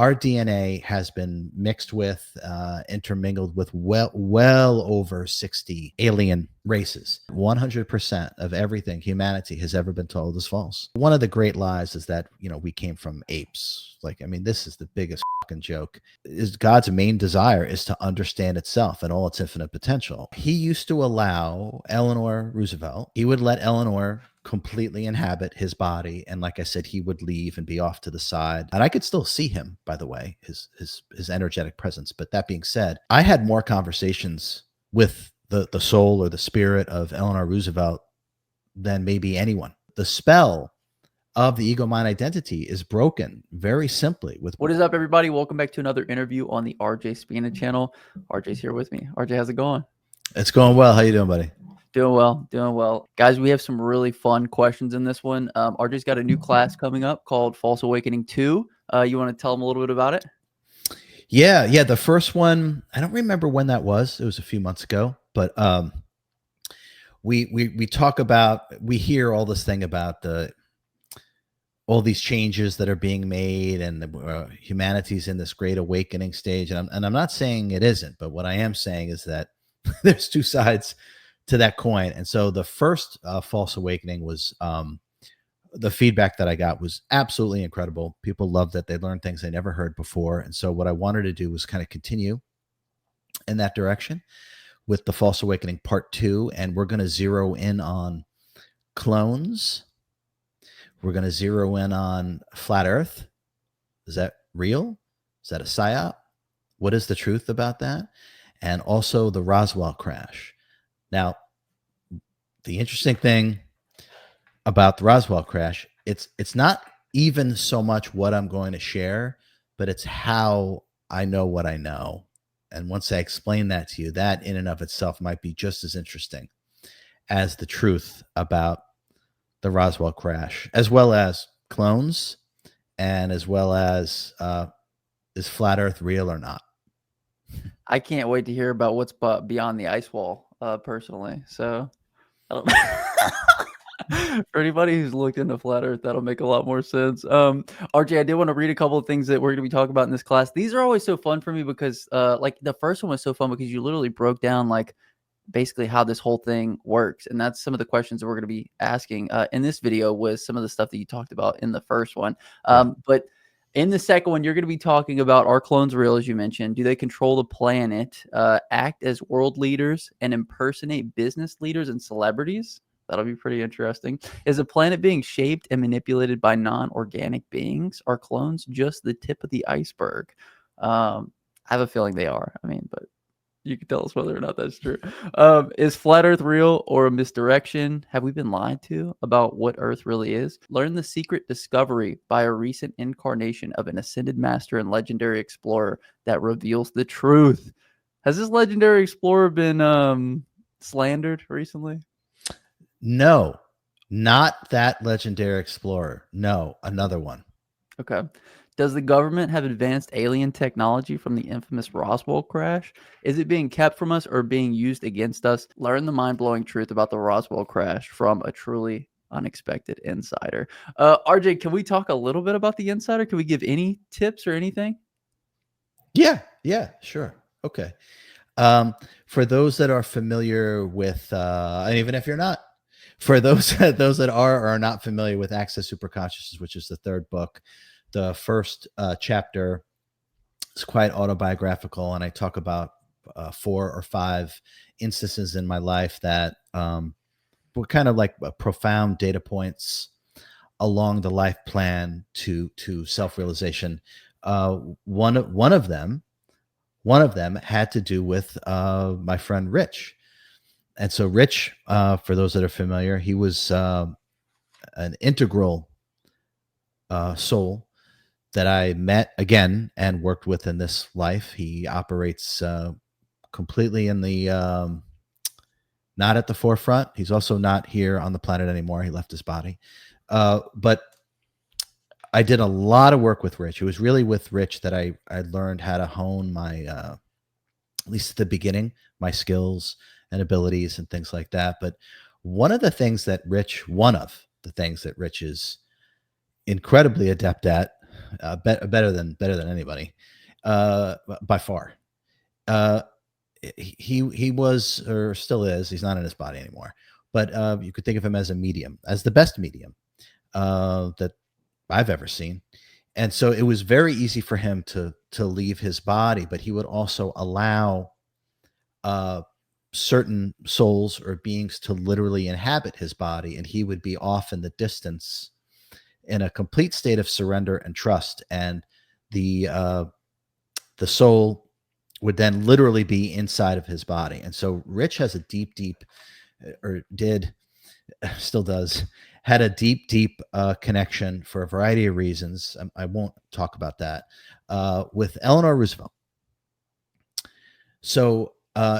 our DNA has been mixed with, intermingled with well over 60 alien races. 100% of everything humanity has ever been told is false. One of the great lies is that, we came from apes. Like, I mean, this is the biggest fucking joke. Is God's main desire is to understand itself and all its infinite potential. He used to allow Eleanor Roosevelt, he would let Eleanor completely inhabit his body, and like I said, he would leave and be off to the side, and I could still see him, by the way, his energetic presence. But that being said, I had more conversations with the soul or the spirit of Eleanor Roosevelt than maybe anyone. The spell of the ego mind identity is broken very simply with. What is up, everybody? Welcome back to another interview on the RJ Spina channel. RJ's here with me. RJ, how's it going? It's going well. How you doing, buddy? Doing well. Guys, we have some really fun questions in this one. RJ's got a new class coming up called False Awakening 2. You want to tell them a little bit about it? Yeah. The first one, I don't remember when that was. It was a few months ago, but we talk about, we hear all this thing about all these changes that are being made, and humanity's in this great awakening stage. And I'm not saying it isn't, but what I am saying is that there's two sides to that coin. And so the first false awakening was, the feedback that I got was absolutely incredible. People loved it. They learned things they never heard before. And so what I wanted to do was kind of continue in that direction with the false awakening part 2. And we're going to zero in on clones. We're going to zero in on flat earth. Is that real? Is that a psyop? What is the truth about that? And also the Roswell crash. Now, the interesting thing about the Roswell crash, it's not even so much what I'm going to share, but it's how I know what I know. And once I explain that to you, that in and of itself might be just as interesting as the truth about the Roswell crash, as well as clones, and as well as is flat earth real or not? I can't wait to hear about what's beyond the ice wall, personally. So I don't for anybody who's looked into flat earth, that'll make a lot more sense. RJ, I did want to read a couple of things that we're going to be talking about in this class. These are always so fun for me because like the first one was so fun because you literally broke down like basically how this whole thing works. And that's some of the questions that we're going to be asking in this video, was some of the stuff that you talked about in the first one. But in the second one, you're going to be talking about, are clones real, as you mentioned? Do they control the planet, act as world leaders, and impersonate business leaders and celebrities? That'll be pretty interesting. Is the planet being shaped and manipulated by non-organic beings? Are clones just the tip of the iceberg? I have a feeling they are. I mean, but you can tell us whether or not that's true. Is flat earth real or a misdirection? Have we been lied to about what earth really is? Learn the secret discovery by a recent incarnation of an ascended master and legendary explorer that reveals the truth. Has this legendary explorer been slandered recently? No, not that legendary explorer. No, another one. Okay. Does the government have advanced alien technology from the infamous Roswell crash? Is it being kept from us or being used against us? Learn the mind-blowing truth about the Roswell crash from a truly unexpected insider. RJ, can we talk a little bit about the insider? Can we give any tips or anything? Yeah, sure. Okay. For those that are familiar with, and even if you're not, for those that are or are not familiar with Access Superconsciousness, which is the third book, the first chapter is quite autobiographical, and I talk about 4 or 5 instances in my life that were kind of like profound data points along the life plan to self-realization. One of them had to do with my friend Rich. And so Rich, for those that are familiar, he was an integral soul that I met again and worked with in this life. He operates completely in the not at the forefront. He's also not here on the planet anymore. He left his body. But I did a lot of work with Rich. It was really with Rich that I learned how to hone my, at least at the beginning, my skills and abilities and things like that. But one of the things that Rich is incredibly adept at better than anybody, by far. Uh, he was, or still is. He's not in his body anymore, but you could think of him as a medium, as the best medium that I've ever seen. And so it was very easy for him to leave his body, but he would also allow uh, certain souls or beings to literally inhabit his body, and he would be off in the distance in a complete state of surrender and trust. And the uh, the soul would then literally be inside of his body. And so Rich has a deep, or did, still does, had a deep connection for a variety of reasons. I won't talk about that, with Eleanor Roosevelt. So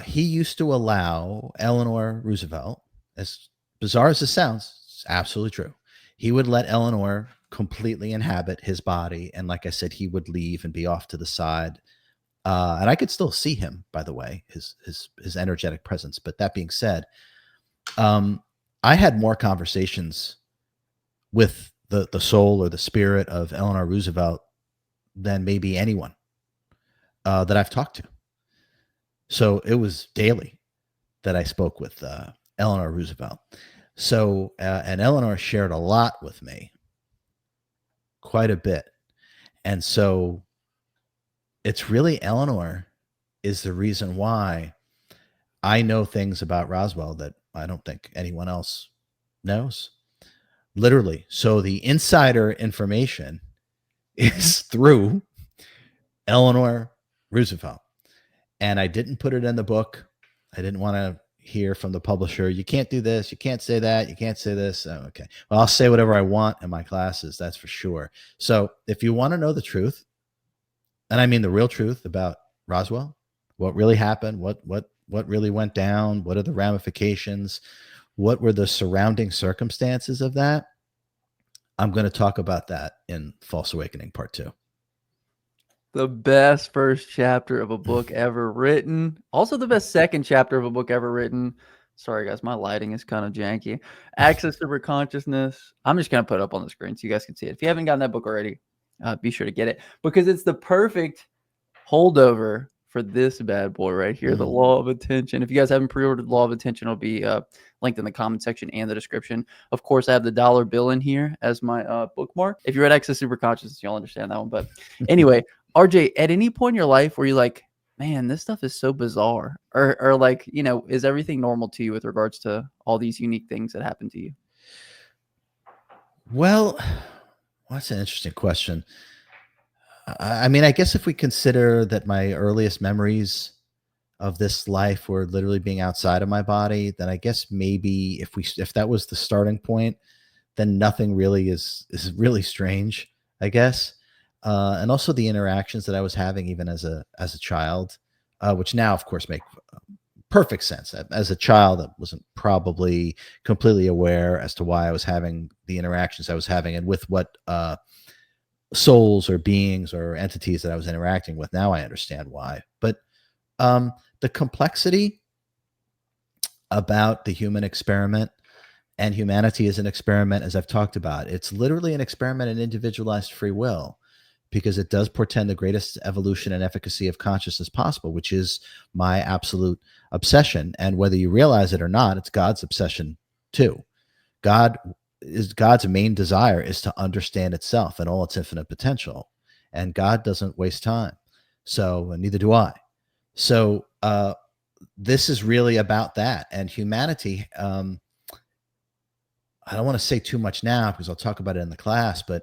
he used to allow Eleanor Roosevelt, as bizarre as this sounds, it's absolutely true. He would let Eleanor completely inhabit his body. And like I said, he would leave and be off to the side. And I could still see him, by the way, his energetic presence. But that being said, I had more conversations with the soul or the spirit of Eleanor Roosevelt than maybe anyone that I've talked to. So it was daily that I spoke with Eleanor Roosevelt. So and Eleanor shared a lot with me, quite a bit. And so it's really Eleanor is the reason why I know things about Roswell that I don't think anyone else knows. Literally. So the insider information is through Eleanor Roosevelt. And I didn't put it in the book. I didn't want to hear from the publisher, you can't do this, you can't say that, you can't say this. Oh, okay. Well, I'll say whatever I want in my classes, that's for sure. So if you want to know the truth, and I mean the real truth about Roswell, what really happened, what really went down, what are the ramifications, what were the surrounding circumstances of that, I'm going to talk about that in False Awakening Part 2. The best first chapter of a book ever written. Also the best second chapter of a book ever written. Sorry, guys, my lighting is kind of janky. Access to Consciousness. I'm just going to put it up on the screen so you guys can see it. If you haven't gotten that book already, be sure to get it because it's the perfect holdover for this bad boy right here, the Law of Attention. If you guys haven't pre-ordered Law of Attention, it'll be linked in the comment section and the description. Of course, I have the dollar bill in here as my bookmark. If you're at Access Super Consciousness, you'll understand that one. But anyway, RJ, at any point in your life where you're like, man, this stuff is so bizarre, or like, you know, is everything normal to you with regards to all these unique things that happen to you? Well, that's an interesting question. I mean, I guess if we consider that my earliest memories of this life were literally being outside of my body, then I guess maybe if that was the starting point, then nothing really is really strange, I guess. And also the interactions that I was having even as a child, which now of course make perfect sense. As a child, I wasn't probably completely aware as to why I was having the interactions I was having and with what souls or beings or entities that I was interacting with. Now I understand why. But the complexity about the human experiment and humanity as an experiment, as I've talked about, it's literally an experiment in individualized free will because it does portend the greatest evolution and efficacy of consciousness possible, which is my absolute obsession. And whether you realize it or not, it's God's obsession too. God's main desire is to understand itself and all its infinite potential. And God doesn't waste time. So, and neither do I. So, this is really about that. And humanity, I don't want to say too much now because I'll talk about it in the class, but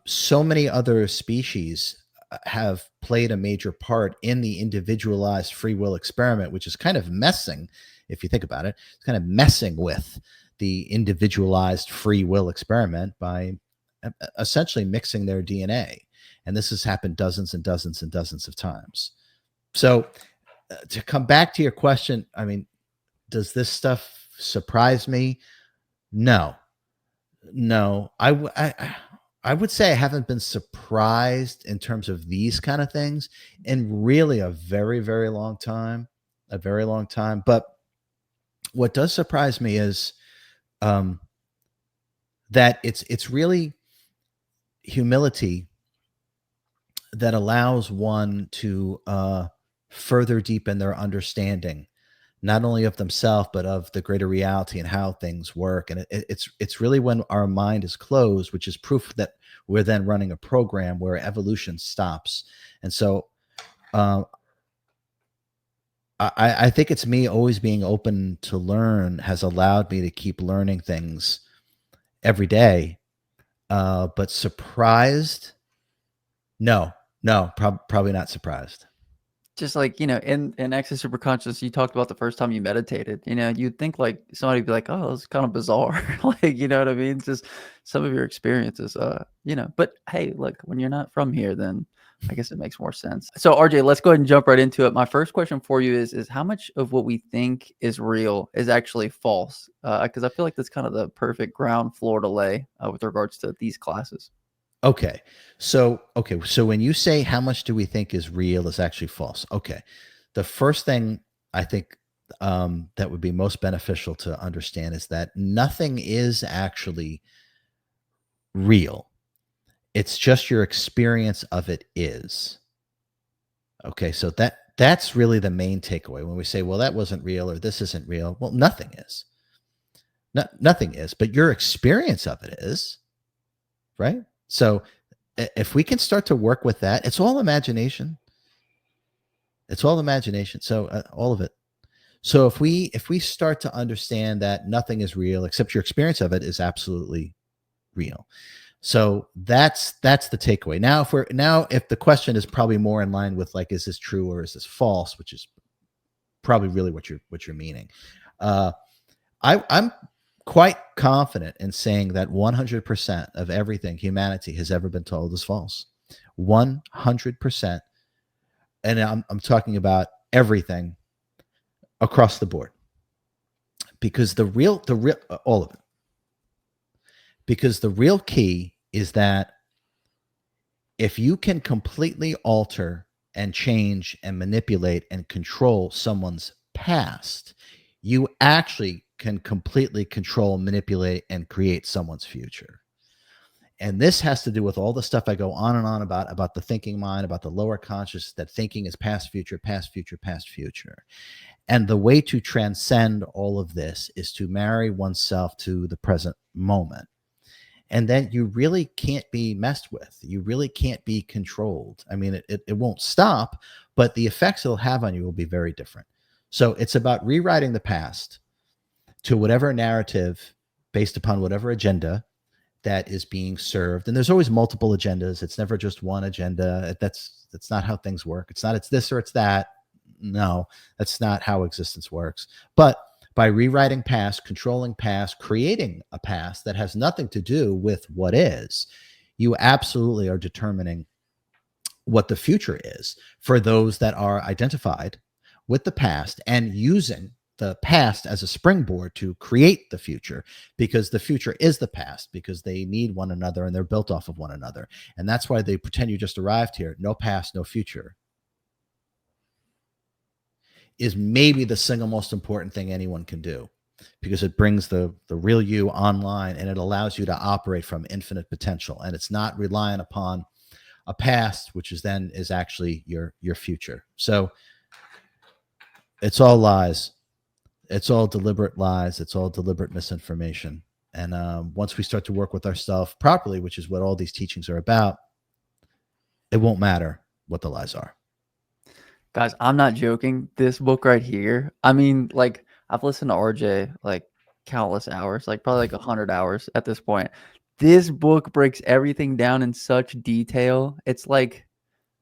so many other species have played a major part in the individualized free will experiment, which is kind of messing, if you think about it, it's kind of messing with the individualized free will experiment by essentially mixing their DNA. And this has happened dozens and dozens and dozens of times. So to come back to your question, I mean, does this stuff surprise me? No. I would say I haven't been surprised in terms of these kind of things in really a very, very long time, But what does surprise me is that it's really humility that allows one to further deepen their understanding, not only of themselves but of the greater reality and how things work. And it's really when our mind is closed, which is proof that we're then running a program where evolution stops. And so um, I think it's me always being open to learn has allowed me to keep learning things every day. But surprised? No, no, probably not surprised. Just like, in Access Superconscious, you talked about the first time you meditated. You'd think like somebody'd be like, "Oh, it's kind of bizarre." Like, you know what I mean? Just some of your experiences, but hey, look, when you're not from here, then I guess it makes more sense. So, RJ, let's go ahead and jump right into it. My first question for you is how much of what we think is real is actually false? Because I feel like that's kind of the perfect ground floor to lay with regards to these classes. Okay. So when you say how much do we think is real is actually false? Okay. The first thing I think that would be most beneficial to understand is that nothing is actually real. It's just your experience of it is. Okay. So that's really the main takeaway when we say, well, that wasn't real or this isn't real. Well, nothing is. Nothing is, but your experience of it is, right? So if we can start to work with that, it's all imagination. It's all imagination. So all of it. So if we start to understand that nothing is real except your experience of it is absolutely real. So that's the takeaway. Now if the question is probably more in line with like, is this true or is this false, which is probably really what you're meaning. Uh, I'm quite confident in saying that 100% of everything humanity has ever been told is false. 100%. And I'm talking about everything across the board, because the real all of it, because the real key is that if you can completely alter and change and manipulate and control someone's past, you actually can completely control, manipulate, and create someone's future. And this has to do with all the stuff I go on and on about the thinking mind, about the lower conscious, that thinking is past, future, past, future, past, future. And the way to transcend all of this is to marry oneself to the present moment. And then you really can't be messed with. You really can't be controlled. I mean, it won't stop, but the effects it'll have on you will be very different. So it's about rewriting the past to whatever narrative based upon whatever agenda that is being served. And there's always multiple agendas. It's never just one agenda. That's not how things work. It's not it's this or it's that. No, that's not how existence works. But by rewriting past, controlling past, creating a past that has nothing to do with what is, you absolutely are determining what the future is for those that are identified with the past and using the past as a springboard to create the future, because the future is the past, because they need one another and they're built off of one another. And that's why they pretend you just arrived here. No past, no future is maybe the single most important thing anyone can do, because it brings the real you online and it allows you to operate from infinite potential, and it's not relying upon a past which is actually your future. So it's all lies. It's all deliberate lies. It's all deliberate misinformation. And once we start to work with ourselves properly, which is what all these teachings are about, it won't matter what the lies are. Guys, I'm not joking. This book right here, I mean, like, I've listened to RJ like countless hours, like probably like 100 hours at this point. This book breaks everything down in such detail. It's like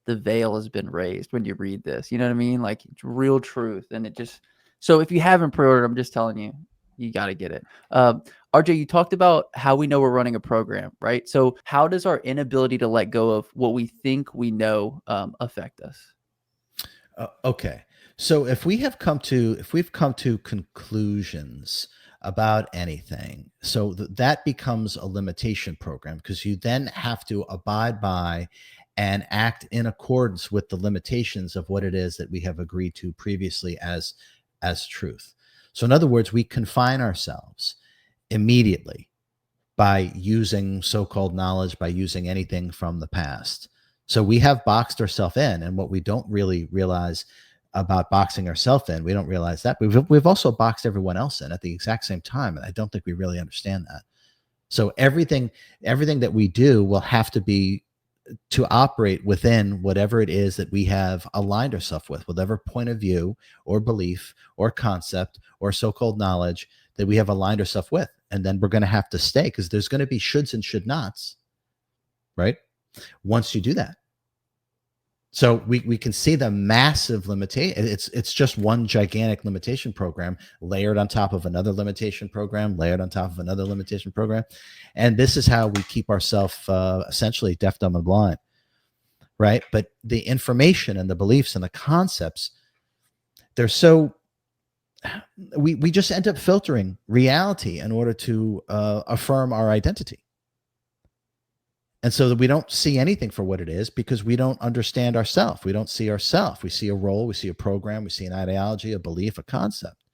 the veil has been raised when you read this. You know what I mean? Like, it's real truth. And it just, so if you haven't pre-ordered, I'm just telling you, you got to get it. RJ, you talked about how we know we're running a program, right? So how does our inability to let go of what we think we know affect us? Okay. So if we've come to conclusions about anything, so that becomes a limitation program, because you then have to abide by and act in accordance with the limitations of what it is that we have agreed to previously as truth. So in other words, we confine ourselves immediately by using so-called knowledge, by using anything from the past So we have boxed ourselves in, and what we don't really realize about boxing ourselves in, we don't realize that we've also boxed everyone else in at the exact same time, and I don't think we really understand that. So everything that we do will have to be to operate within whatever it is that we have aligned ourselves with, whatever point of view or belief or concept or so-called knowledge that we have aligned ourselves with. And then we're going to have to stay, because there's going to be shoulds and should nots, right? Once you do that. So we can see the massive limitation. It's just one gigantic limitation program layered on top of another limitation program, layered on top of another limitation program. And this is how we keep ourselves essentially deaf, dumb, and blind, right? But the information and the beliefs and the concepts, they're so, we just end up filtering reality in order to affirm our identity. And so that we don't see anything for what it is, because we don't understand ourselves. We don't see ourselves. We see a role, we see a program, we see an ideology, a belief, a concept.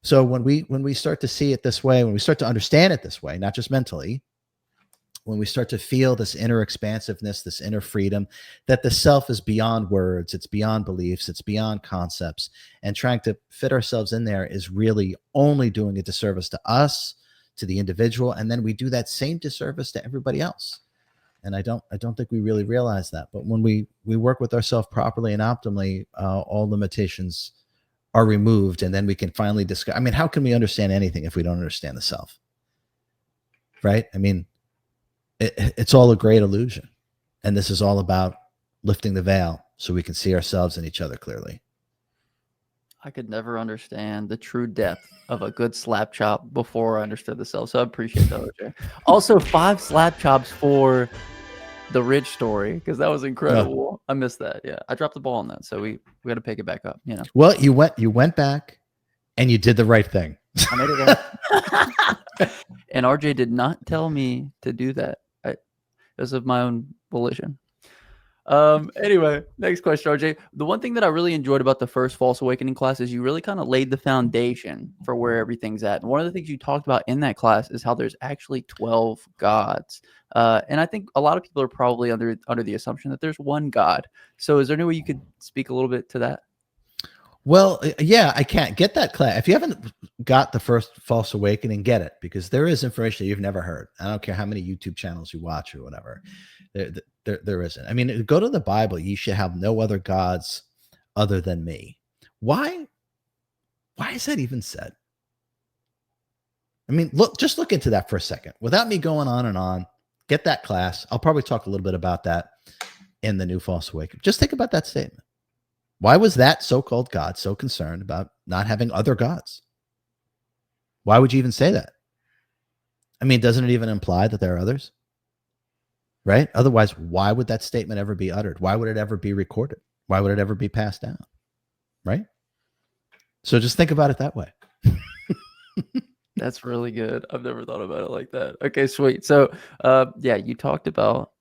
So when we start to see it this way, when we start to understand it this way, not just mentally, when we start to feel this inner expansiveness, this inner freedom, that the self is beyond words, it's beyond beliefs, it's beyond concepts, and trying to fit ourselves in there is really only doing a disservice to us, to the individual, and then we do that same disservice to everybody else. And I don't think we really realize that. But when we work with ourselves properly and optimally, all limitations are removed, and then we can finally discover. I mean, how can we understand anything if we don't understand the self? Right? I mean, it's all a great illusion, and this is all about lifting the veil so we can see ourselves and each other clearly. I could never understand the true depth of a good slap chop before I understood the self. So I appreciate that, OJ. Also, 5 slap chops for the Ridge story, because that was incredible. I missed that. Yeah, I dropped the ball on that, so we got to pick it back up. You know. Well, you went back, and you did the right thing. I made it right. And RJ did not tell me to do that. It was of my own volition. Anyway, next question, RJ. The one thing that I really enjoyed about the first False Awakening class is you really kind of laid the foundation for where everything's at. And one of the things you talked about in that class is how there's actually 12 gods. And I think a lot of people are probably under the assumption that there's one God. So is there any way you could speak a little bit to that? Well, yeah, I can't get that class. If you haven't got the first False Awakening, get it, because there is information you've never heard. I don't care how many YouTube channels you watch or whatever. There isn't. I mean, go to the Bible. You should have no other gods other than me. Why is that even said? I mean, just look into that for a second without me going on and on. Get that class. I'll probably talk a little bit about that in the new False Awakening. Just think about that statement. Why was that so-called God so concerned about not having other gods? Why would you even say that? I mean, doesn't it even imply that there are others? Right? Otherwise, why would that statement ever be uttered? Why would it ever be recorded? Why would it ever be passed down? Right? So just think about it that way. That's really good. I've never thought about it like that. Okay, sweet. So, yeah, you talked about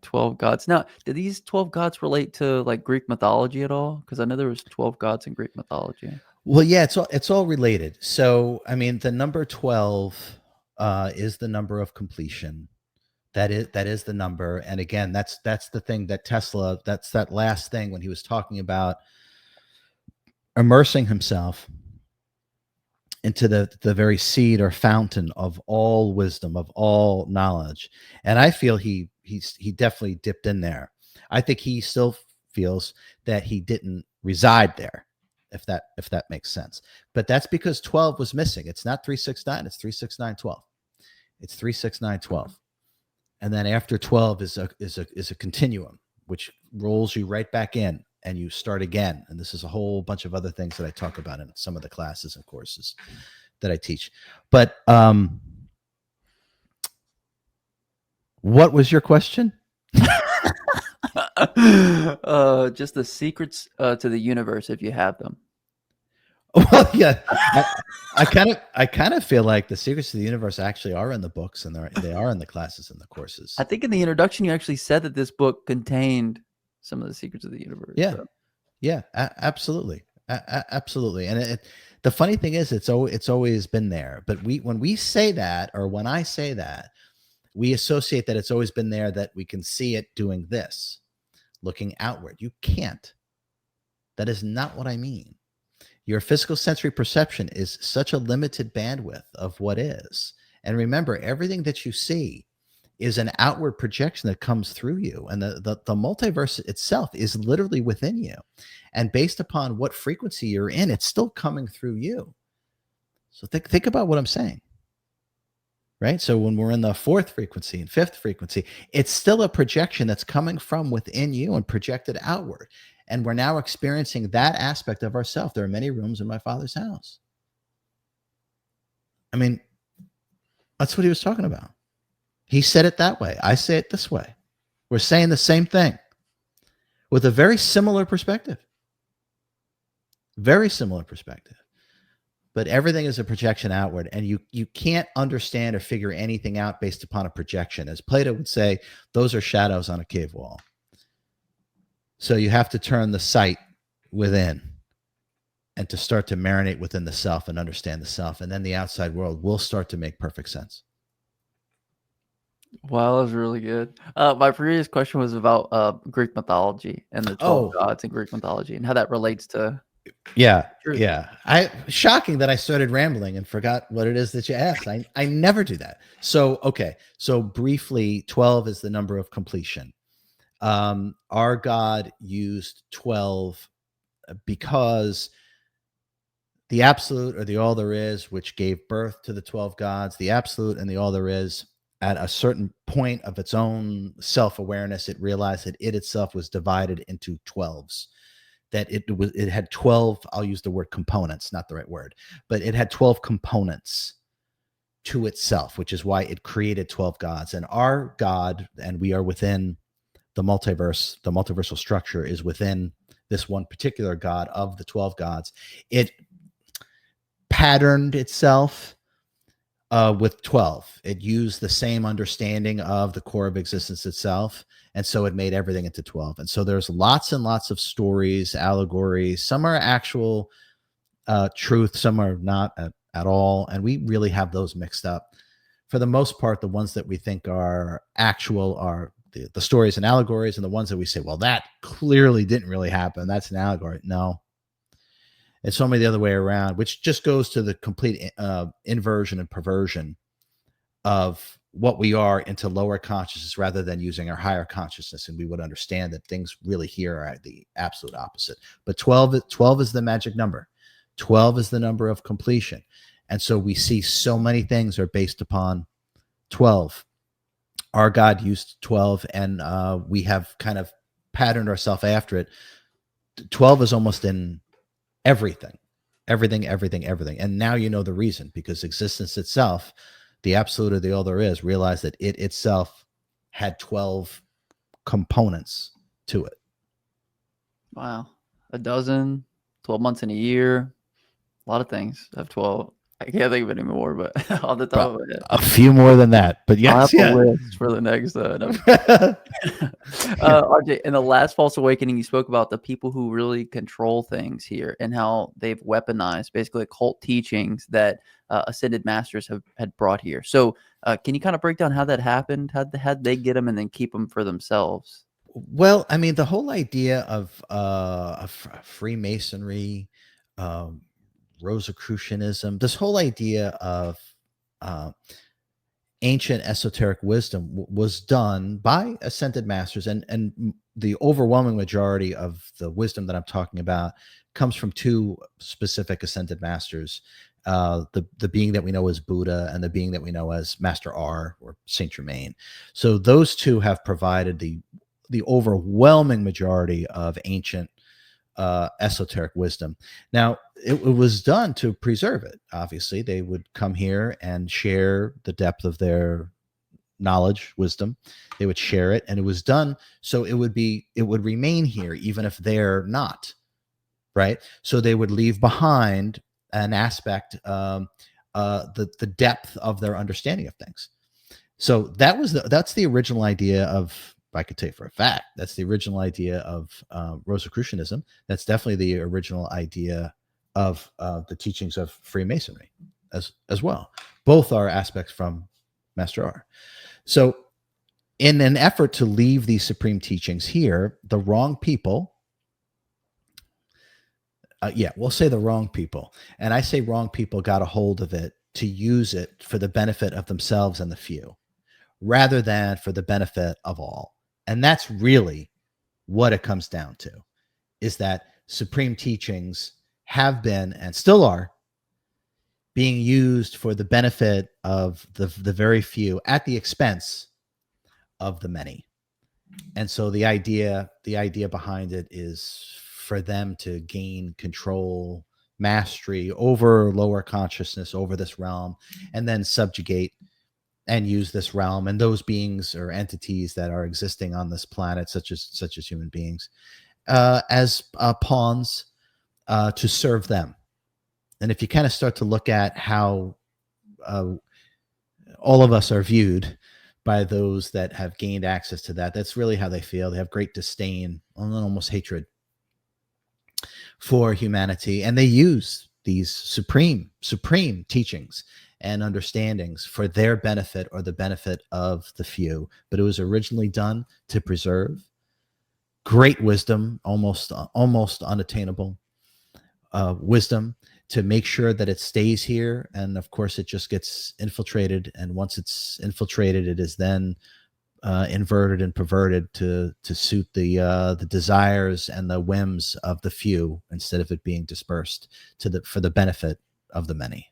12 gods. Now, do these 12 gods relate to like Greek mythology at all? Because I know there was 12 gods in Greek mythology. Well, yeah, it's all related. So, I mean, the number 12 is the number of completion. That is the number. And again, that's the thing that Tesla. That's that last thing when he was talking about immersing himself into the very seed or fountain of all wisdom, of all knowledge. And I feel he definitely dipped in there. I think he still feels that he didn't reside there, if that makes sense. But that's because 12 was missing. It's not 369, it's 36912. It's 36912. And then after 12 is a continuum, which rolls you right back in, and you start again. And this is a whole bunch of other things that I talk about in some of the classes and courses that I teach. But what was your question? Just the secrets to the universe, if you have them. Well, yeah, I kind of feel like the secrets of the universe actually are in the books, and they are in the classes and the courses. I think in the introduction you actually said that this book contained some of the secrets of the universe. Yeah, so. Yeah, absolutely, absolutely. And the funny thing is, it's always been there. But when we say that, or when I say that, We associate that it's always been there, that we can see it doing this, looking outward. You can't. That is not what I mean. Your physical sensory perception is such a limited bandwidth of what is. And remember, everything that you see is an outward projection that comes through you. And the multiverse itself is literally within you. And based upon what frequency you're in, it's still coming through you. So think about what I'm saying. Right? So when we're in the fourth frequency and fifth frequency, it's still a projection that's coming from within you and projected outward. And we're now experiencing that aspect of ourselves. There are many rooms in my Father's house. I mean, that's what he was talking about. He said it that way. I say it this way. We're saying the same thing with a very similar perspective. Very similar perspective. But everything is a projection outward, and you can't understand or figure anything out based upon a projection. As Plato would say, those are shadows on a cave wall. So you have to turn the sight within and to start to marinate within the self and understand the self. And then the outside world will start to make perfect sense. Wow, that was really good. My previous question was about Greek mythology and the 12 gods in Greek mythology and how that relates to truth. Yeah. Shocking that I started rambling and forgot what it is that you asked. I never do that. So, okay. So briefly, 12 is the number of completion. Our God used 12 because the absolute, or the all there is, which gave birth to the 12 gods, the absolute and the all there is, at a certain point of its own self-awareness, it realized that it itself was divided into 12s. That it had 12, I'll use the word components, not the right word, but it had 12 components to itself, which is why it created 12 gods. And our God, and we are within the multiverse, the multiversal structure is within this one particular God of the 12 gods. It patterned itself with 12. It used the same understanding of the core of existence itself. And so it made everything into 12. And so there's lots and lots of stories, allegories. Some are actual truth, some are not at all. And we really have those mixed up. For the most part, the ones that we think are actual are the stories and allegories, and the ones that we say, well, that clearly didn't really happen. That's an allegory. No. It's only the other way around, which just goes to the complete inversion and perversion of what we are into lower consciousness rather than using our higher consciousness. And we would understand that things really here are the absolute opposite. But 12 is the magic number. 12 is the number of completion. And so we see so many things are based upon 12. Our God used 12, and we have kind of patterned ourselves after it. 12 is almost in everything. And now you know the reason, because existence itself, the absolute or the all there is, realized that it itself had 12 components to it. Wow. A dozen, 12 months in a year, a lot of things have 12. I can't think of any more, but on the top of my head. A few more than that, but yes, I'll have a list for the next RJ, in the last False Awakening, you spoke about the people who really control things here and how they've weaponized basically occult teachings that ascended masters had brought here. So can you kind of break down how that happened? How'd they get them and then keep them for themselves? Well, I mean, the whole idea of Freemasonry, Rosicrucianism, this whole idea of ancient esoteric wisdom was done by ascended masters, and the overwhelming majority of the wisdom that I'm talking about comes from two specific ascended masters, the being that we know as Buddha and the being that we know as Master R, or Saint Germain. So those two have provided the overwhelming majority of ancient esoteric wisdom. Now, it was done to preserve it. Obviously, they would come here and share the depth of their knowledge, wisdom. They would share it, and it was done so it would remain here even if they're not, right? So they would leave behind an aspect, the depth of their understanding of things. So that's the original idea of, I could tell you for a fact, that's the original idea of Rosicrucianism. That's definitely the original idea of the teachings of Freemasonry as well. Both are aspects from Master R. So, in an effort to leave these supreme teachings here, the wrong people, we'll say the wrong people, and I say wrong people got a hold of it to use it for the benefit of themselves and the few, rather than for the benefit of all. And that's really what it comes down to, is that supreme teachings have been and still are being used for the benefit of the very few at the expense of the many. And so the idea behind it is for them to gain control, mastery over lower consciousness, over this realm, and then subjugate and use this realm and those beings or entities that are existing on this planet, such as human beings, as pawns to serve them. And if you kind of start to look at how all of us are viewed by those that have gained access to that, that's really how they feel. They have great disdain, almost hatred for humanity, and they use these supreme teachings and understandings for their benefit or the benefit of the few. But it was originally done to preserve great wisdom, almost unattainable wisdom, to make sure that it stays here. And of course, it just gets infiltrated. And once it's infiltrated, it is then inverted and perverted to suit the desires and the whims of the few, instead of it being dispersed for the benefit of the many.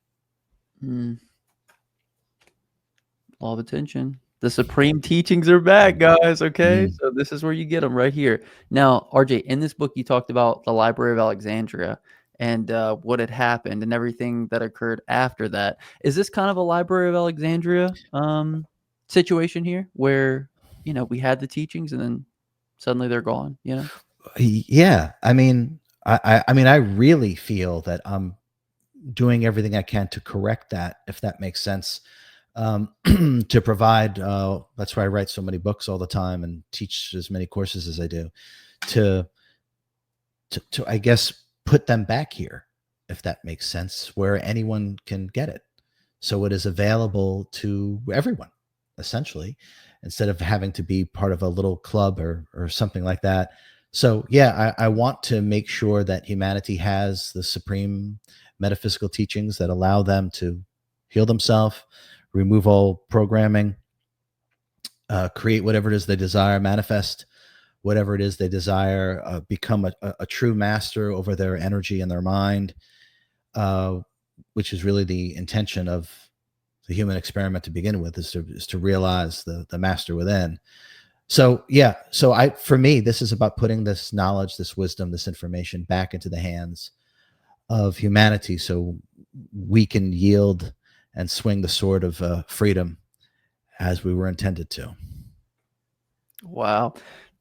Law of attention. The supreme teachings are back, guys. Okay, so this is where you get them, right here. Now, RJ, in this book, you talked about the Library of Alexandria and what had happened and everything that occurred after that. Is this kind of a Library of Alexandria situation here, where we had the teachings and then suddenly they're gone? Yeah, I mean, I really feel that I'm doing everything I can to correct that, if that makes sense. To provide, that's why I write so many books all the time and teach as many courses as I do, to I guess put them back here, if that makes sense, where anyone can get it. So it is available to everyone, essentially, instead of having to be part of a little club or something like that. So yeah, I want to make sure that humanity has the supreme metaphysical teachings that allow them to heal themselves, remove all programming, create whatever it is they desire, manifest whatever it is they desire, become a true master over their energy and their mind, which is really the intention of the human experiment to begin with, is to realize the master within. So yeah, for me, this is about putting this knowledge, this wisdom, this information back into the hands of humanity, so we can yield and swing the sword of freedom as we were intended to. Wow.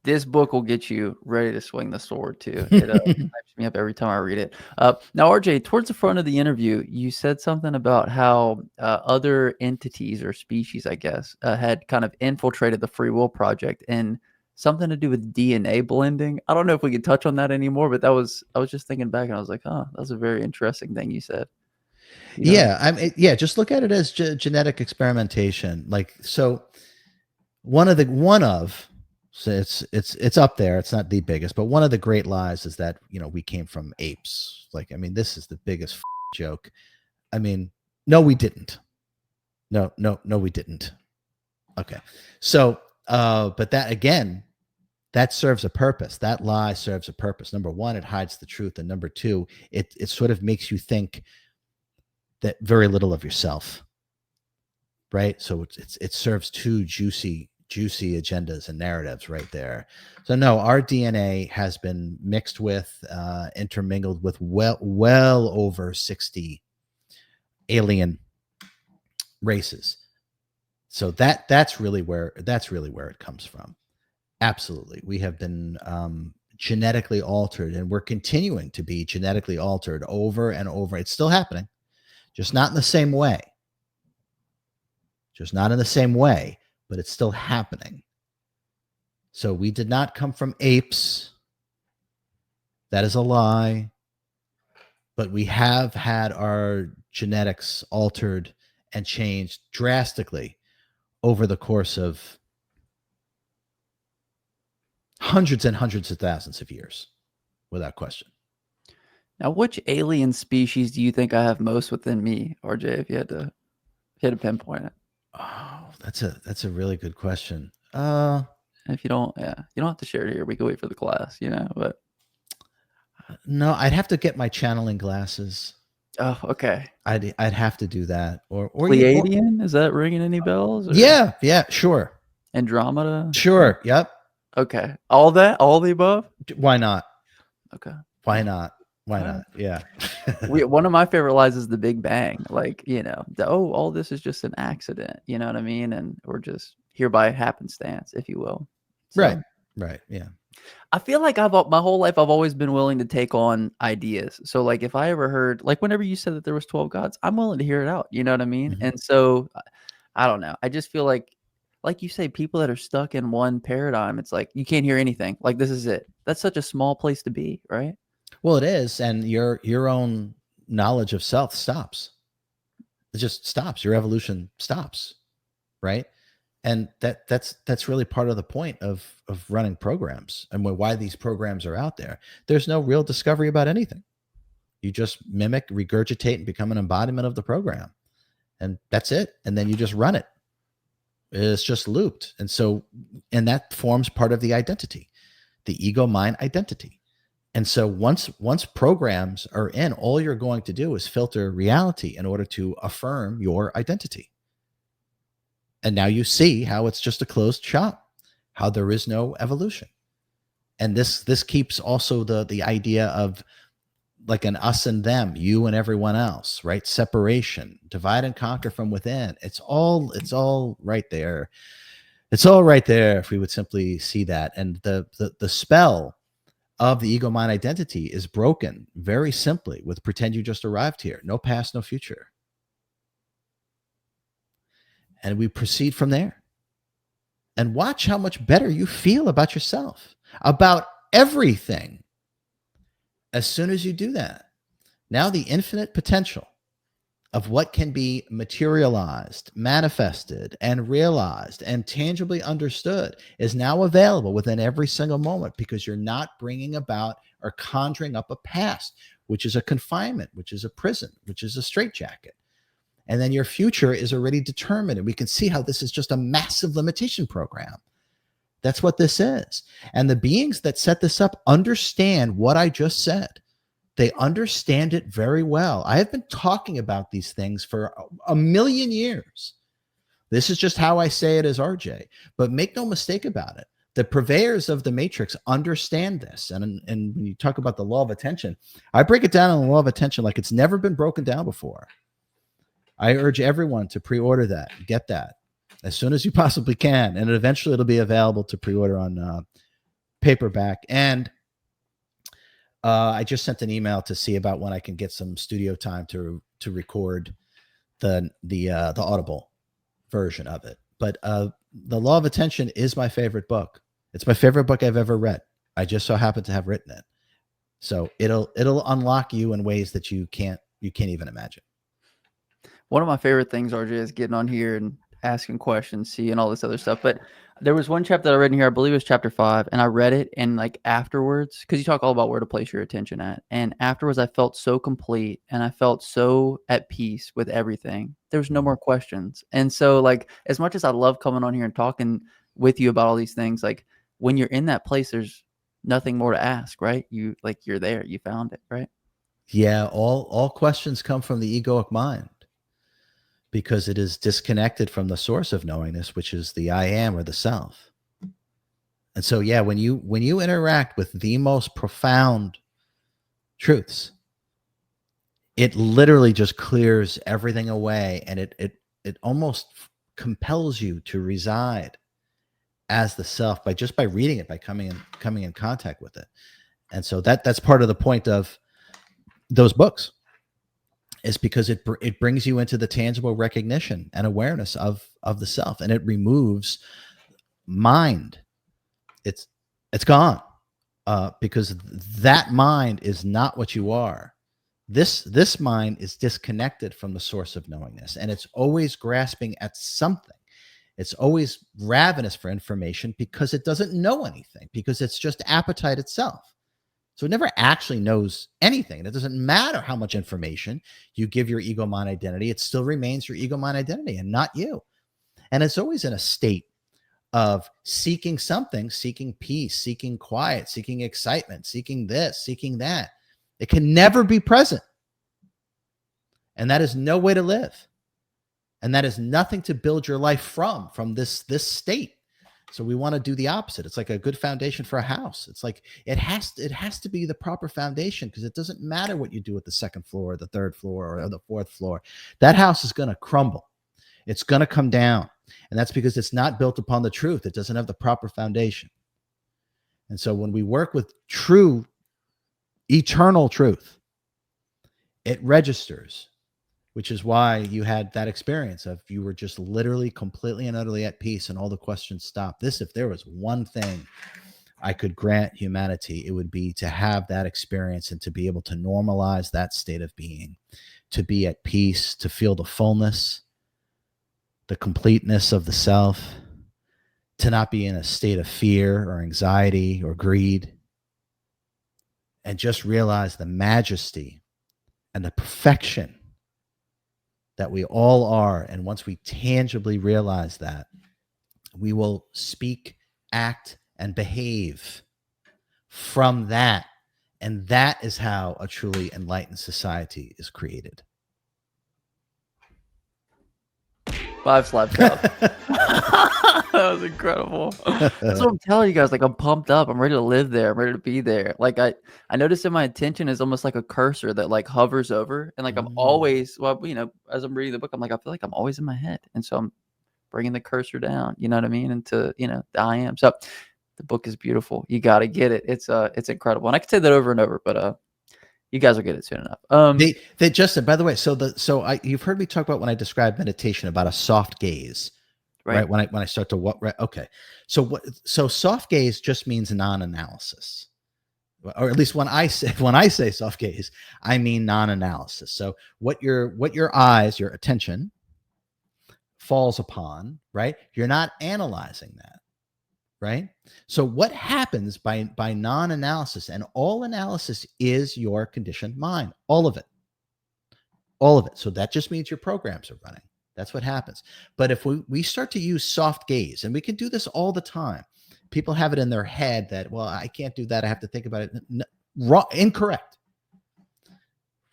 This book will get you ready to swing the sword too. It hypes me up every time I read it. Now, RJ, towards the front of the interview, you said something about how other entities or species, I guess, had kind of infiltrated the Free Will Project, and something to do with DNA blending. I don't know if we could touch on that anymore, but I was just thinking back and I was like, that was a very interesting thing you said. Yeah, just look at it as genetic experimentation. Like, so so it's up there. It's not the biggest, but one of the great lies is that we came from apes. Like, I mean, this is the biggest joke. I mean, no, we didn't. No, we didn't. Okay, so but that, again, that serves a purpose. That lie serves a purpose. Number one, it hides the truth, and number two, it sort of makes you think that very little of yourself, right? So it serves two juicy agendas and narratives right there. So no, our DNA has been mixed with, intermingled with well over 60 alien races. So that's really where it comes from. Absolutely, we have been genetically altered, and we're continuing to be genetically altered over and over. It's still happening, just not in the same way. But it's still happening. So we did not come from apes. That is a lie. But we have had our genetics altered and changed drastically over the course of hundreds and hundreds of thousands of years, without question. Now, which alien species do you think I have most within me, RJ? If you had to pinpoint it. Oh, that's a really good question. If you don't, you don't have to share it here. We can wait for the class, But no, I'd have to get my channeling glasses. oh, okay. I'd have to do that, or Pleiadian, is that ringing any bells? Or yeah, sure, Andromeda. sure, yep. Okay, all the above. Why not? Okay, why not? Yeah. One of my favorite lines is the Big Bang. Like, all this is just an accident. You know what I mean? And we're just here by happenstance, if you will. So, right, yeah. I feel like my whole life I've always been willing to take on ideas. So like if I ever heard, like whenever you said that there was 12 gods, I'm willing to hear it out. You know what I mean? Mm-hmm. And so I don't know. I just feel like you say, people that are stuck in one paradigm, it's like you can't hear anything. Like this is it. That's such a small place to be, right? Well, it is, and your own knowledge of self stops. It just stops. Your evolution stops, right? And that's really part of the point of running programs and why these programs are out there. There's no real discovery about anything. You just mimic, regurgitate, and become an embodiment of the program, and that's it. And then you just run it. It's just looped, and that forms part of the identity, the ego-mind identity. And so once programs are in, all you're going to do is filter reality in order to affirm your identity. And now you see how it's just a closed shop, how there is no evolution. And this keeps also the idea of like an us and them, you and everyone else, right? Separation, divide and conquer from within. It's all right there. It's all right there if we would simply see that. And the spell of the ego mind identity is broken very simply with pretend you just arrived here. No past, no future. And we proceed from there. And watch how much better you feel about yourself, about everything. As soon as you do that, now the infinite potential of what can be materialized, manifested, and realized, and tangibly understood is now available within every single moment, because you're not bringing about or conjuring up a past, which is a confinement, which is a prison, which is a straitjacket. And then your future is already determined. And we can see how this is just a massive limitation program. That's what this is. And the beings that set this up understand what I just said. They understand it very well. I have been talking about these things for a million years. This is just how I say it as RJ. But make no mistake about it. The purveyors of the matrix understand this. And when you talk about the law of attention, I break it down in the law of attention like it's never been broken down before. I urge everyone to pre-order that, get that as soon as you possibly can. And eventually it'll be available to pre-order on paperback. And I just sent an email to see about when I can get some studio time to record the Audible version of it. But The Law of Attention is my favorite book. It's my favorite book I've ever read. I just so happen to have written it. So it'll unlock you in ways that you can't even imagine. One of my favorite things, RJ, is getting on here and asking questions, seeing all this other stuff. But there was one chapter that I read in here, I believe it was chapter 5, and I read it, and like afterwards, because you talk all about where to place your attention at, and afterwards I felt so complete and I felt so at peace with everything. There was no more questions. And so like, as much as I love coming on here and talking with you about all these things, like when you're in that place, there's nothing more to ask, right? You're there, you found it, right? Yeah, all questions come from the egoic mind, because it is disconnected from the source of knowingness, which is the I am, or the self. And so, yeah, when you interact with the most profound truths, it literally just clears everything away, and it almost compels you to reside as the self by reading it, by coming in contact with it. And so that's part of the point of those books, is because it brings you into the tangible recognition and awareness of the self, and it removes mind. It's gone, because that mind is not what you are. This mind is disconnected from the source of knowingness, and it's always grasping at something. It's always ravenous for information because it doesn't know anything, because it's just appetite itself. So it never actually knows anything. It doesn't matter how much information you give your ego mind identity, it still remains your ego mind identity and not you. And it's always in a state of seeking something, seeking peace, seeking quiet, seeking excitement, seeking this, seeking that. It can never be present. And that is no way to live. And that is nothing to build your life from this state. So we want to do the opposite. It's like a good foundation for a house. It's like it has to be the proper foundation, because it doesn't matter what you do with the second floor or the third floor or the fourth floor. That house is going to crumble. It's going to come down. And that's because it's not built upon the truth. It doesn't have the proper foundation. And so when we work with true, eternal truth, it registers, which is why you had that experience of you were just literally completely and utterly at peace and all the questions stopped. If there was one thing I could grant humanity, it would be to have that experience and to be able to normalize that state of being, to be at peace, to feel the fullness, the completeness of the self, to not be in a state of fear or anxiety or greed, and just realize the majesty and the perfection that we all are. And once we tangibly realize that, we will speak, act, and behave from that. And that is how a truly enlightened society is created. 5 slaps out. That was incredible. That's what I'm telling you guys. Like, I'm pumped up. I'm ready to live there. I'm ready to be there. Like, I noticed that my attention is almost like a cursor that like hovers over, and like I'm always, well, as I'm reading the book, I'm like, I feel like I'm always in my head, and so I'm bringing the cursor down. You know what I mean? Into the I am. So the book is beautiful. You got to get it. It's incredible, and I could say that over and over, but you guys will get it soon enough. They Justin, by the way, you've heard me talk about when I describe meditation about a soft gaze, right? When I start to what, right? Okay. So soft gaze just means non-analysis, or at least when I say soft gaze, I mean non-analysis. So what your eyes, your attention falls upon, right? You're not analyzing that. Right? So what happens by non-analysis, and all analysis is your conditioned mind, all of it. So that just means your programs are running. That's what happens. But if we start to use soft gaze, and we can do this all the time, people have it in their head that, well, I can't do that, I have to think about it. No, wrong, incorrect.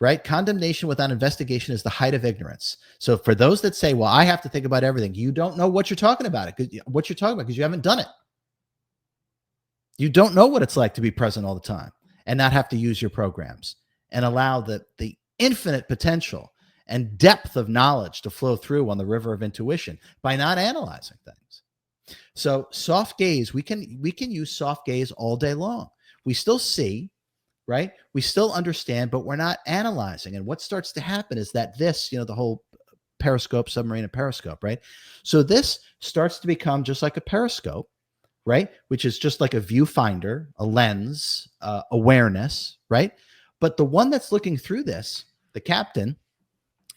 Right? Condemnation without investigation is the height of ignorance. So for those that say, well, I have to think about everything, you don't know what you're talking about, because you haven't done it. You don't know what it's like to be present all the time and not have to use your programs and allow the infinite potential and depth of knowledge to flow through on the river of intuition by not analyzing things. So soft gaze, we can use soft gaze all day long. We still see, right? We still understand, but we're not analyzing. And what starts to happen is that the whole periscope, submarine and periscope, right? So this starts to become just like a periscope, right? Which is just like a viewfinder, a lens, awareness, right? But the one that's looking through this, the captain,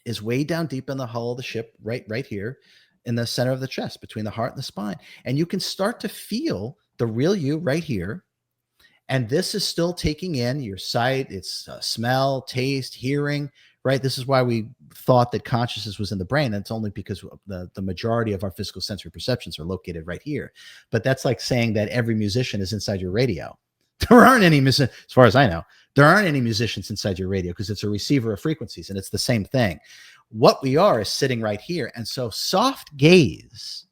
is way down deep in the hull of the ship, right here in the center of the chest, between the heart and the spine. And you can start to feel the real you right here. And this is still taking in your sight, it's smell, taste, hearing, right? This is why we thought that consciousness was in the brain. That's only because the majority of our physical sensory perceptions are located right here. But that's like saying that every musician is inside your radio. There aren't any, as far as I know, there aren't any musicians inside your radio, because it's a receiver of frequencies, and it's the same thing. What we are is sitting right here. And so soft gaze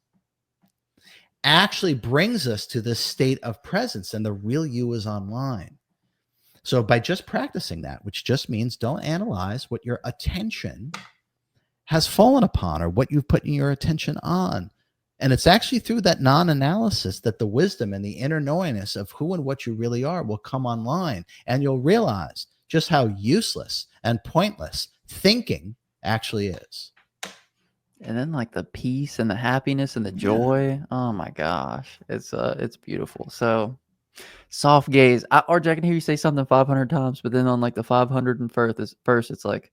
actually brings us to this state of presence, and the real you is online. So by just practicing that, which just means don't analyze what your attention has fallen upon or what you've put your attention on. And it's actually through that non-analysis that the wisdom and the inner knowingness of who and what you really are will come online. And you'll realize just how useless and pointless thinking actually is. And then like the peace and the happiness and the joy. Oh my gosh. It's beautiful. So soft gaze. RJ, I can hear you say something 500 times, but then on like the 501st, it's like,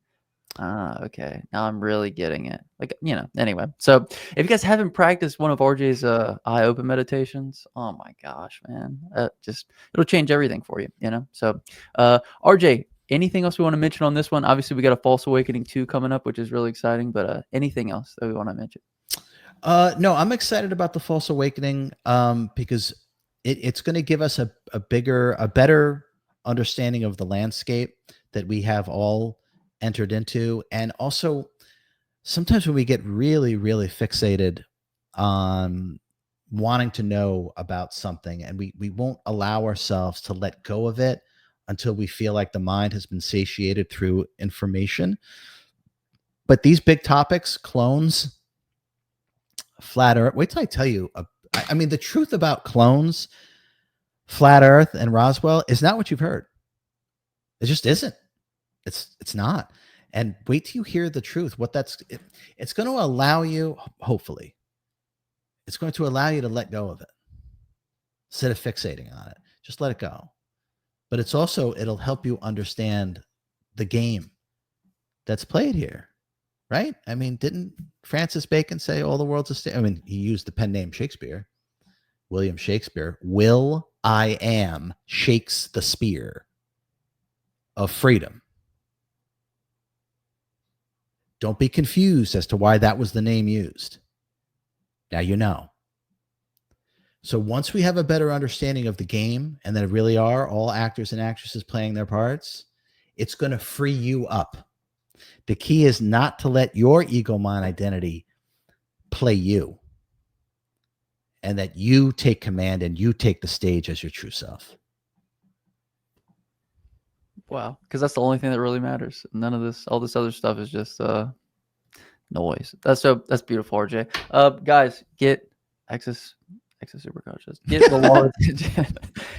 Okay. Now I'm really getting it. Like, anyway. So if you guys haven't practiced one of RJ's eye open meditations, oh my gosh, man. It'll change everything for you, So RJ, anything else we want to mention on this one? Obviously, we got a False Awakening 2 coming up, which is really exciting, but anything else that we want to mention? No, I'm excited about the False Awakening because it's going to give us a better understanding of the landscape that we have all entered into. And also, sometimes when we get really, really fixated on wanting to know about something and we won't allow ourselves to let go of it until we feel like the mind has been satiated through information. But these big topics, clones, flat earth, wait till I tell you. I mean, the truth about clones, flat earth, and Roswell is not what you've heard. It just isn't. It's not. And wait till you hear the truth. It's going to allow you, hopefully, it's going to allow you to let go of it instead of fixating on it. Just let it go. But it'll help you understand the game that's played here, right? I mean, didn't Francis Bacon say all the world's a stage? I mean, he used the pen name Shakespeare, William Shakespeare. Will I am shakes the spear of freedom. Don't be confused as to why that was the name used. Now you know. So once we have a better understanding of the game and that it really are all actors and actresses playing their parts, it's going to free you up. The key is not to let your ego mind identity play you, and that you take command and you take the stage as your true self. Wow, because that's the only thing that really matters. None of this, all this other stuff is just noise. That's beautiful, RJ. Guys, get Access Superconscious. Get the law of attention.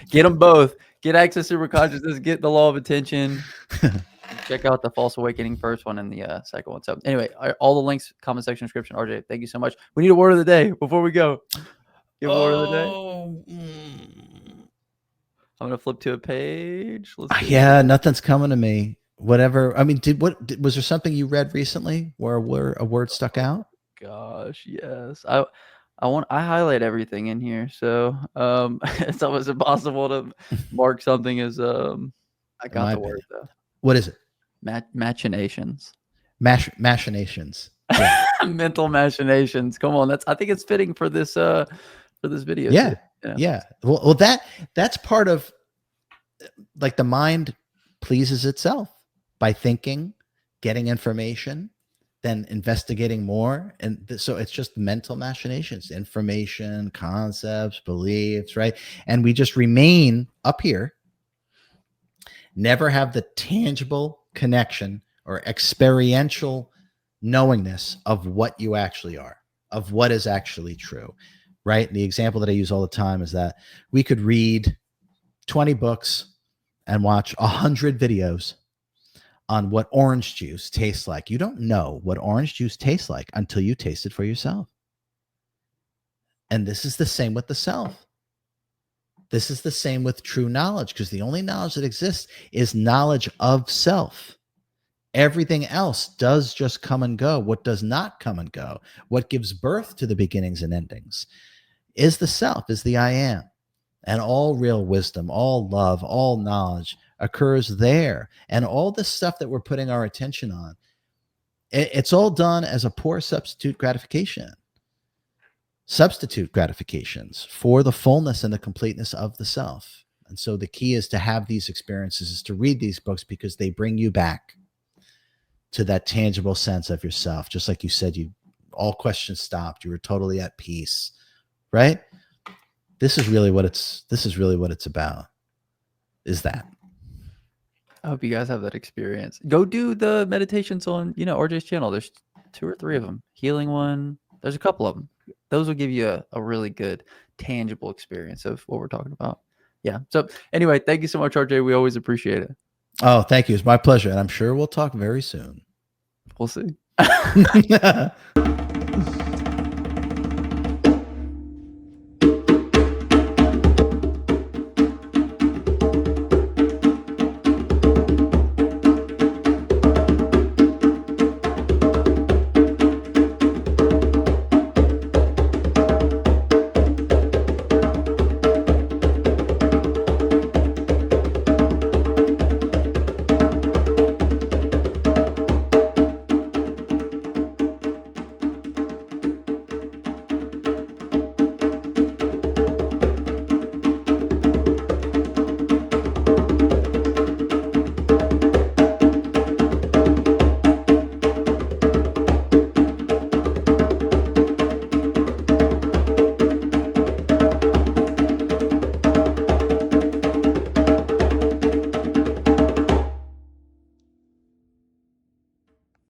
Get them both. Get Access Superconsciousness. Get the law of attention. Check out the False Awakening first one and the second one. So anyway, all the links, comment section, description. RJ, thank you so much. We need a word of the day before we go. Give a word of the day. I'm gonna flip to a page. Yeah, nothing's coming to me. Whatever. I mean, was there something you read recently where a word stuck out? Gosh, yes. I highlight everything in here, so it's almost impossible to mark something as I got the word though. What is it? Machinations. Machinations. Yeah. Mental machinations. Come on, I think it's fitting for this video. Yeah. Yeah. Well, that's part of, like, the mind pleases itself by thinking, getting information, then investigating more. And so it's just mental machinations, information, concepts, beliefs, right? And we just remain up here, never have the tangible connection or experiential knowingness of what you actually are, of what is actually true, right? And the example that I use all the time is that we could read 20 books and watch 100 videos on what orange juice tastes like. You don't know what orange juice tastes like until you taste it for yourself. And this is the same with the self. This is the same with true knowledge, because the only knowledge that exists is knowledge of self. Everything else does just come and go. What does not come and go, what gives birth to the beginnings and endings, is the self, is the I am. And all real wisdom, all love, all knowledge occurs there. And all this stuff that we're putting our attention on, it's all done as a poor substitute gratifications for the fullness and the completeness of the self. And so the key is to have these experiences, is to read these books, because they bring you back to that tangible sense of yourself. Just like you said, all questions stopped. You were totally at peace, right? This is really what it's about. Is that. I hope you guys have that experience. Go do the meditations on, RJ's channel. There's 2 or 3 of them. Healing one. There's a couple of them. Those will give you a really good, tangible experience of what we're talking about. Yeah. So anyway, thank you so much, RJ. We always appreciate it. Oh, thank you. It's my pleasure. And I'm sure we'll talk very soon. We'll see.